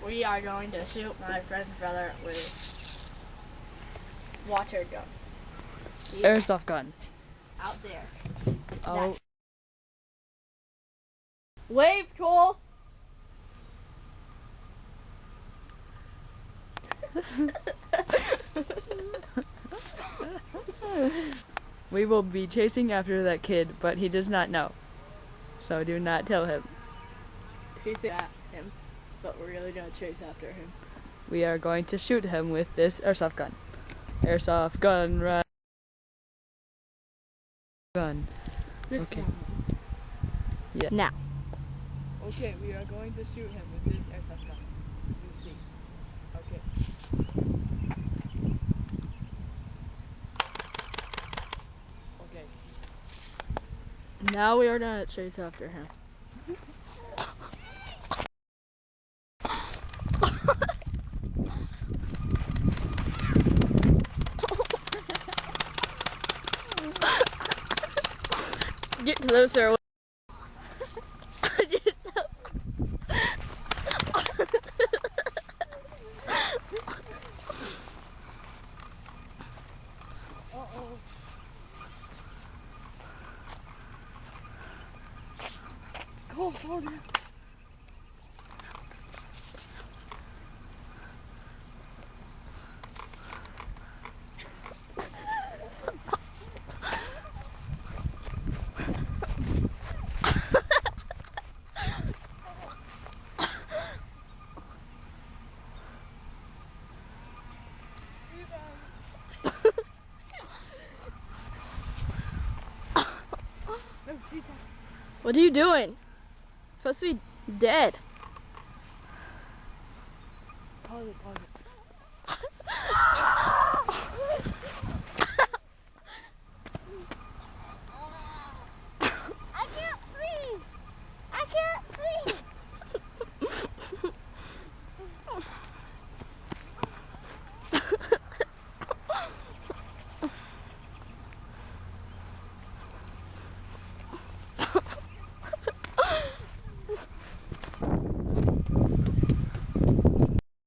We are going to shoot my friend's brother with water gun. Airsoft gun. Out there. Oh. That. Wave, Cole! We will be chasing after that kid, but he does not know. So do not tell him. He thinks at him, but we're really gonna chase after him. We are going to shoot him with this airsoft gun. Airsoft gun, right? Gun. This Okay. one. Yeah. Now. Okay, we are going to shoot him with this airsoft gun. You see. Okay. Okay. Now we are gonna chase after him. Get closer. Get closer. Uh-oh. Go forward. What are you doing? It's supposed to be dead. Pause it, pause it.